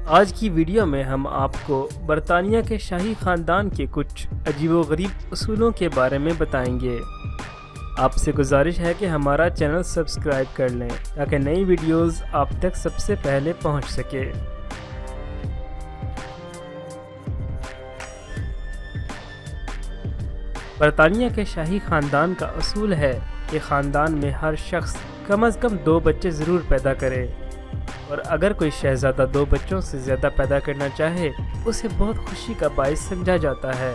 آج کی ویڈیو میں ہم آپ کو برطانیہ کے شاہی خاندان کے کچھ عجیب و غریب اصولوں کے بارے میں بتائیں گے۔ آپ سے گزارش ہے کہ ہمارا چینل سبسکرائب کر لیں تاکہ نئی ویڈیوز آپ تک سب سے پہلے پہنچ سکے۔ برطانیہ کے شاہی خاندان کا اصول ہے کہ خاندان میں ہر شخص کم از کم 2 بچے ضرور پیدا کرے، اور اگر کوئی شہزادہ 2 بچوں سے زیادہ پیدا کرنا چاہے اسے بہت خوشی کا باعث سمجھا جاتا ہے۔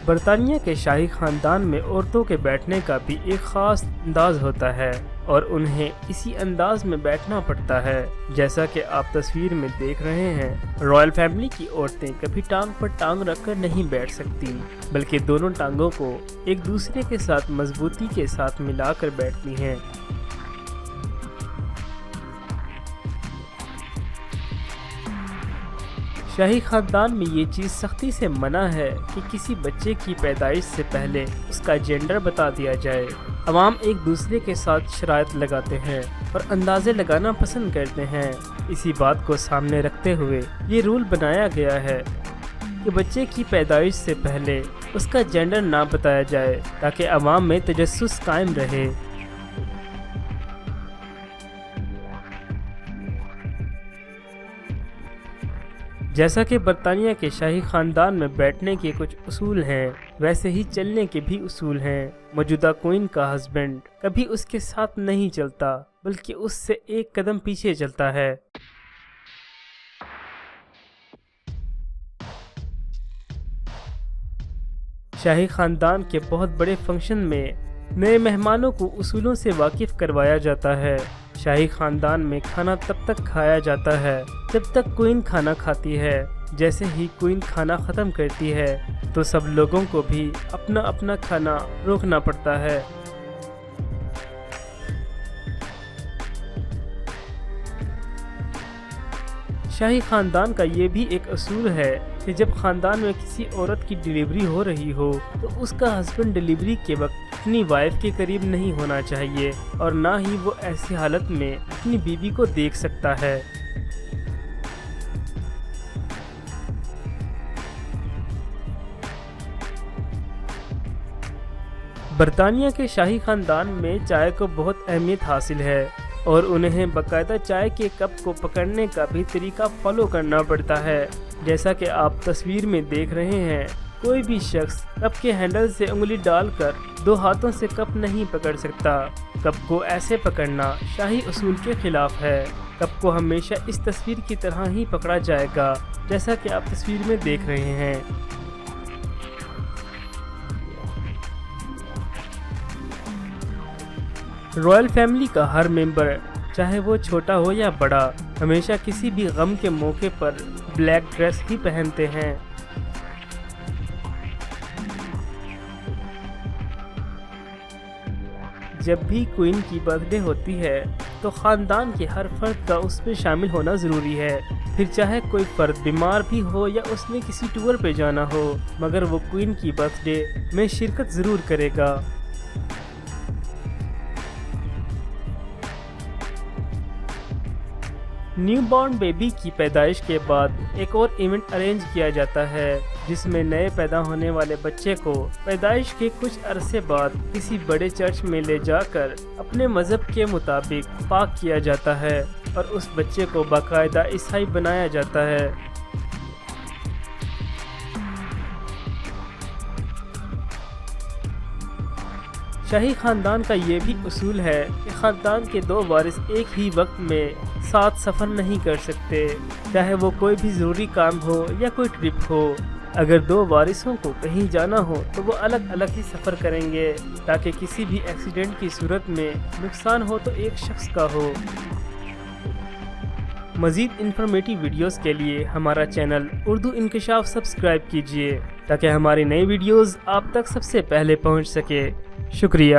برطانیہ کے شاہی خاندان میں عورتوں کے بیٹھنے کا بھی ایک خاص انداز ہوتا ہے اور انہیں اسی انداز میں بیٹھنا پڑتا ہے، جیسا کہ آپ تصویر میں دیکھ رہے ہیں۔ رائل فیملی کی عورتیں کبھی ٹانگ پر ٹانگ رکھ کر نہیں بیٹھ سکتی، بلکہ دونوں ٹانگوں کو ایک دوسرے کے ساتھ مضبوطی کے ساتھ ملا کر بیٹھتی ہیں۔ شاہی خاندان میں یہ چیز سختی سے منع ہے کہ کسی بچے کی پیدائش سے پہلے اس کا جینڈر بتا دیا جائے۔ عوام ایک دوسرے کے ساتھ شرائط لگاتے ہیں اور اندازے لگانا پسند کرتے ہیں۔ اسی بات کو سامنے رکھتے ہوئے یہ رول بنایا گیا ہے کہ بچے کی پیدائش سے پہلے اس کا جینڈر نہ بتایا جائے تاکہ عوام میں تجسس قائم رہے۔ جیسا کہ برطانیہ کے شاہی خاندان میں بیٹھنے کے کچھ اصول ہیں، ویسے ہی چلنے کے بھی اصول ہیں۔ موجودہ کوئین کا ہسبینڈ کبھی اس کے ساتھ نہیں چلتا، بلکہ اس سے ایک قدم پیچھے چلتا ہے۔ شاہی خاندان کے بہت بڑے فنکشن میں نئے مہمانوں کو اصولوں سے واقف کروایا جاتا ہے۔ شاہی خاندان میں کھانا تب تک کھایا جاتا ہے جب تک کوئین کھانا کھاتی ہے۔ جیسے ہی کوئین کھانا ختم کرتی ہے تو سب لوگوں کو بھی اپنا اپنا کھانا روکنا پڑتا ہے۔ شاہی خاندان کا یہ بھی ایک اصول ہے کہ جب خاندان میں کسی عورت کی ڈیلیوری ہو رہی ہو تو اس کا ہسبینڈ ڈیلیوری کے وقت اپنی وائف کے قریب نہیں ہونا چاہیے، اور نہ ہی وہ ایسی حالت میں اپنی بیوی کو دیکھ سکتا ہے۔ برطانیہ کے شاہی خاندان میں چائے کو بہت اہمیت حاصل ہے، اور انہیں باقاعدہ چائے کے کپ کو پکڑنے کا بھی طریقہ فالو کرنا پڑتا ہے۔ جیسا کہ آپ تصویر میں دیکھ رہے ہیں، کوئی بھی شخص کپ کے ہینڈل سے انگلی ڈال کر 2 ہاتھوں سے کپ نہیں پکڑ سکتا۔ کپ کو ایسے پکڑنا شاہی اصول کے خلاف ہے۔ کپ کو ہمیشہ اس تصویر کی طرح ہی پکڑا جائے گا جیسا کہ آپ تصویر میں دیکھ رہے ہیں۔ رائل فیملی کا ہر ممبر، چاہے وہ چھوٹا ہو یا بڑا، ہمیشہ کسی بھی غم کے موقع پر بلیک ڈریس ہی پہنتے ہیں۔ جب بھی کوئین کی برتھ ڈے ہوتی ہے تو خاندان کے ہر فرد کا اس میں شامل ہونا ضروری ہے، پھر چاہے کوئی فرد بیمار بھی ہو یا اس نے کسی ٹور پہ جانا ہو، مگر وہ کوئین کی برتھ ڈے میں شرکت ضرور کرے گا۔ نیو بورن بیبی کی پیدائش کے بعد ایک اور ایونٹ ارینج کیا جاتا ہے، جس میں نئے پیدا ہونے والے بچے کو پیدائش کے کچھ عرصے بعد کسی بڑے چرچ میں لے جا کر اپنے مذہب کے مطابق پاک کیا جاتا ہے اور اس بچے کو باقاعدہ عیسائی بنایا جاتا ہے۔ شاہی خاندان کا یہ بھی اصول ہے کہ خاندان کے 2 وارث ایک ہی وقت میں ساتھ سفر نہیں کر سکتے، چاہے وہ کوئی بھی ضروری کام ہو یا کوئی ٹرپ ہو۔ اگر 2 وارثوں کو کہیں جانا ہو تو وہ الگ الگ ہی سفر کریں گے تاکہ کسی بھی ایکسیڈنٹ کی صورت میں نقصان ہو تو ایک شخص کا ہو۔ مزید انفارمیٹیو ویڈیوز کے لیے ہمارا چینل اردو انکشاف سبسکرائب کیجیے تاکہ ہماری نئی ویڈیوز آپ تک سب سے پہلے پہنچ سکے۔ شکریہ۔